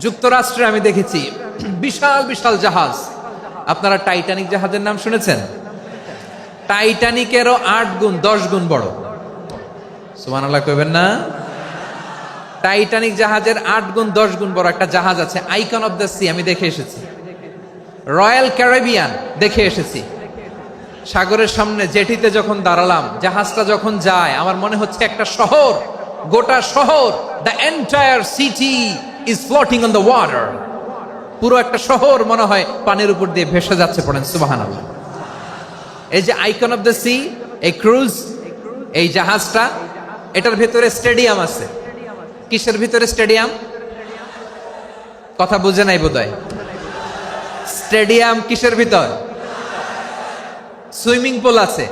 যুক্তরাষ্ট্রে আমি দেখেছি বিশাল বিশাল জাহাজ। আপনারা টাইটানিক জাহাজের নাম শুনেছেন? টাইটানিকেরও 8 গুণ 10 গুণ বড়। সুবহানাল্লাহ কইবেন না? টাইটানিক জাহাজের 8 গুণ 10 গুণ বড় একটা জাহাজ আছে, আইকন অফ দ্য সি, আমি দেখে এসেছি। রয়্যাল ক্যারিবিয়ান দেখে এসেছি। সাগরের সামনে জেটিতে যখন দাঁড়ালাম, জাহাজটা যখন যায়, আমার মনে হচ্ছে একটা শহর, গোটা শহর, the entire city is floating on the water. পুরো একটা শহর মনে হয় পানির উপর দিয়ে ভেসে যাচ্ছে। পড়েন সুবহানাল্লাহ। এই যে আইকন অফ দ্য সি, এই ক্রুজ, এই জাহাজটা, এটার ভিতরে স্টেডিয়াম আছে। কিসের ভিতরে স্টেডিয়াম? কথা বুঝে নাই বোধহয়। স্টেডিয়াম কিসের ভিতর? সুইমিং পুল আছে,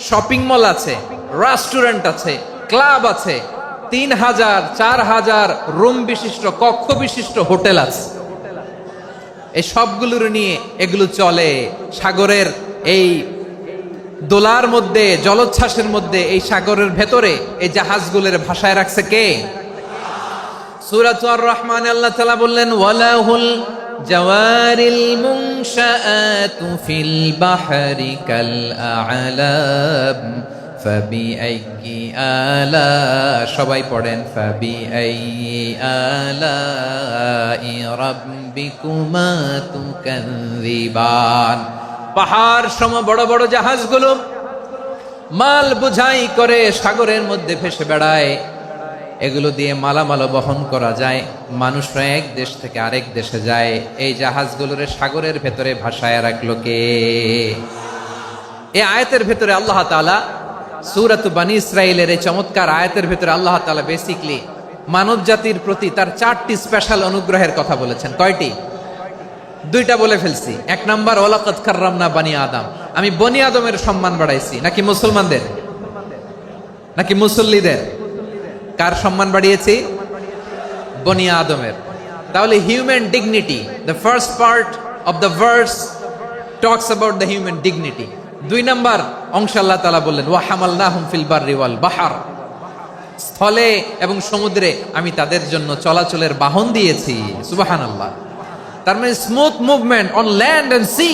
শপিং মল আছে, রেস্টুরেন্ট আছে, ক্লাব আছে, 3000 4000 রুম বিশিষ্ট, কক্ষ বিশিষ্ট হোটেল আছে। এই সবগুলোর নিয়ে এগুলো চলে সাগরের এই দোলার মধ্যে, জলোচ্ছ্বাসের মধ্যে, এই সাগরের ভেতরে এই জাহাজগুলোর ভাষায় রাখছে কে? সূরা আর রহমানে আল্লাহ তাআলা বললেন, ওয়ালাহুল জাওয়ারিল মুনশাআতু ফিল বাহরি কাল আ'লাম ফাবিআইয়ি আলা, সবাই পড়েন, ফাবিআইয়ি আলাই রাব্বিকুমা তুকাযযিবান। পাহাড় সম বড় বড় জাহাজগুলো মাল বোঝাই করে সাগরের মধ্যে ভেসে বেড়ায়। এগুলো দিয়ে মালামাল বহন করা যায়, মানুষরা এক দেশ থেকে আরেক দেশে যায়। এই জাহাজগুলোর সাগরের ভেতরে ভাসায় রাখলো কে? এই আয়াতের ভেতরে আল্লাহ তাআলা সূরাত বনী ইসরাঈলের এই চমৎকার আয়াতের ভেতরে আল্লাহ তাআলা বেসিক্যালি মানব জাতির প্রতি তার 4টি স্পেশাল অনুগ্রহের কথা বলেছেন। কয়টি? 2টা বলে ফেলছি। 1 নাম্বার, ওয়ালাকাদ কাররামনা বনী আদম, আমি বনী আদমের সম্মান বাড়াইছি। নাকি মুসলমানদের? নাকি মুসল্লিদের? কার সম্মান বাড়িয়েছি? বনী আদমের। তাহলে human dignity, the first part of the verse talks about the human dignity. 2 number অংশ আল্লাহ তাআলা বললেন, ওয়া হামালনাহুম ফিল বাররি ওয়াল বাহর, স্থলে এবং সমুদ্রে আমি তাদের জন্য চলাচলের বাহন দিয়েছি। সুবহানাল্লাহ। তার মানে smooth movement on land and sea,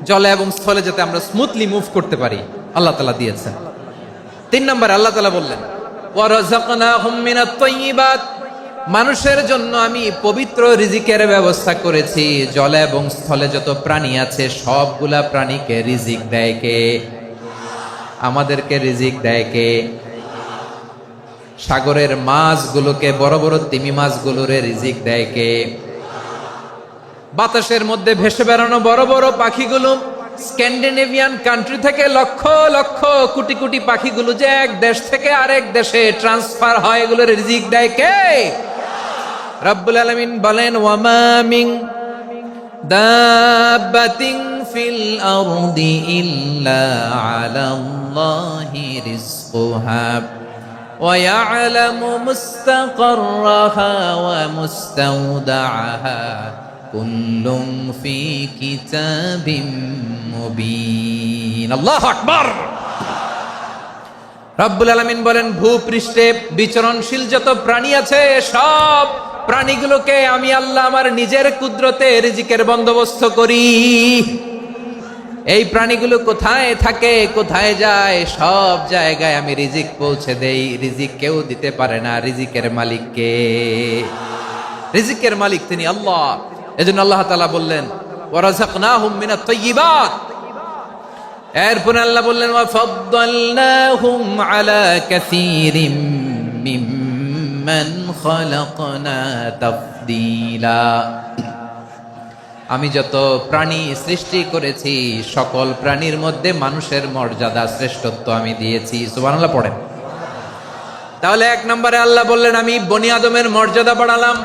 জলে এবং স্থলে যাতে আমরা স্মুথলি মুভ করতে পারি আল্লাহ তাআলা দিয়েছেন। 3 নম্বরে আল্লাহ তাআলা বললেন, ওয়া রাযাকনাহুম মিনাত তাইয়্যিবাত, মানুষের জন্য আমি পবিত্র রিজিকের ব্যবস্থা করেছি। জলে এবং স্থলে যত প্রাণী আছে সবগুলা প্রাণীকে রিজিক দেয় কে? আমাদেরকে রিজিক দেয় কে? সাগরের মাছগুলোকে, বড় বড় তিমি মাছগুলোরে রিজিক দেয় কে? বাতাসের মধ্যে ভেসে বেড়ানো বড় বড় পাখিগুলো, স্ক্যান্ডিনেভিয়ান কান্ট্রি থেকে লক্ষ লক্ষ কোটি কোটি পাখিগুলো যে এক দেশ থেকে আরেক দেশে ট্রান্সফার হয়, এগুলোর রিজিক দেয় কে? রব্বুল আলামিন বলেন, ওয়ামা মিন দাব্বাতিন ফিল আরদি ইল্লা আলাল্লাহি রিজকুহা ওয়া ইয়ালামু মুস্তাকাররাহা ওয়া মুস্তাওদাআহা কুল্লুম ফি কিতাবিম মুবিন। আল্লাহু আকবার। রব্বুল আলামিন বলেন, ভূপৃষ্ঠে বিচরণশীল যত প্রাণী আছে সব প্রাণীগুলোকে আমি আল্লাহ আমার নিজের কুদরতে রিজিকের বন্দোবস্ত করি। এই প্রাণীগুলো কোথায় থাকে, কোথায় যায়, সব জায়গায় আমি রিজিক পৌঁছে দেই। রিজিক কেউ দিতে পারে না, রিজিকের মালিক কে? রিজিকের মালিক তিনি আল্লাহ। এজন্য আল্লাহ তাআলা বললেন, ওয়া রাযাকনাহুম মিনাত তাইয়্যিবাত। এরপর আল্লাহ বললেন, ওয়া ফাদ্দালনাহুম আলা কাসীরিম মিম্মান খালাকনা তাফদীলা। আমি যত প্রাণী সৃষ্টি করেছি সকল প্রাণীর মধ্যে মানুষের মর্যাদা, শ্রেষ্ঠত্ব আমি দিয়েছি। সুবহানাল্লাহ পড়েন। তাহলে 1 নম্বরে আল্লাহ বললেন, আমি বনী আদমের মর্যাদা বাড়ালাম।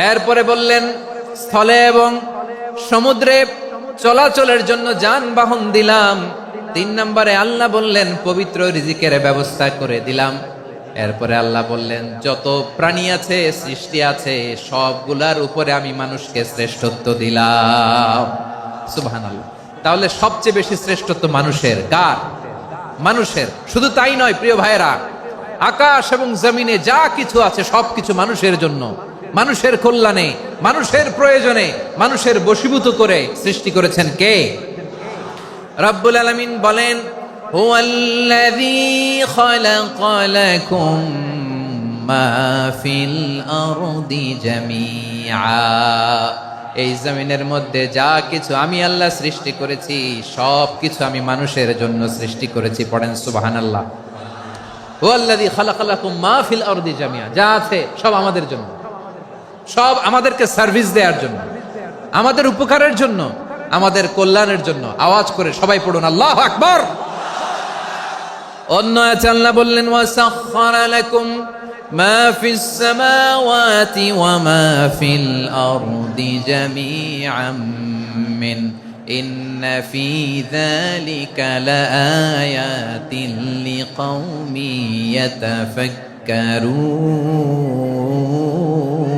এরপরে বললেন, স্থলে এবং সমুদ্রে চলাচলের জন্য যানবাহন দিলাম। 3 নম্বরে আল্লাহ বললেন, পবিত্র রিজিকের ব্যবস্থা করে দিলাম। এরপরে আল্লাহ বললেন, যত প্রাণী আছে, সৃষ্টি আছে, সবগুলার উপরে আমি মানুষকে শ্রেষ্ঠত্ব দিলাম। সুবহানাল্লাহ। তাহলে সবচেয়ে বেশি শ্রেষ্ঠত্ব মানুষের। কার? মানুষের। শুধু তাই নয় প্রিয় ভাইয়েরা, আকাশ এবং জমিনে যা কিছু আছে সবকিছু মানুষের জন্য। মানুষের কল্যাণে, মানুষের প্রয়োজনে, মানুষের বশীভূত করে সৃষ্টি করেছেন কে? রব্বুল আলামিন বলেন, হুয়াল্লাযী খালাকা লাকুম মা ফিল আরদি জামিআ। এই জমিনের মধ্যে যা কিছু আমি আল্লাহ সৃষ্টি করেছি, সব কিছু আমি মানুষের জন্য সৃষ্টি করেছি। পড়েন সুবহানাল্লাহ। হুয়াল্লাযী খালাকা লাকুম মা ফিল আরদি জামিআ, যা আছে সব আমাদের জন্য, সব আমাদেরকে সার্ভিস দেওয়ার জন্য, আমাদের উপকারের জন্য, আমাদের কল্যাণের জন্য। আওয়াজ করে সবাই পড়ুন আল্লাহু আকবার। অন্য আয়াতে আল্লাহ বললেন, ওয়াসাখখারা লাকুম মা ফিস সামাওয়াতি ওয়া মা ফিল আরদি জামিআম মিন ইন্না ফি যালিকা লাআয়াতিন লিকাউমিন ইয়াতাফাক্কারুন।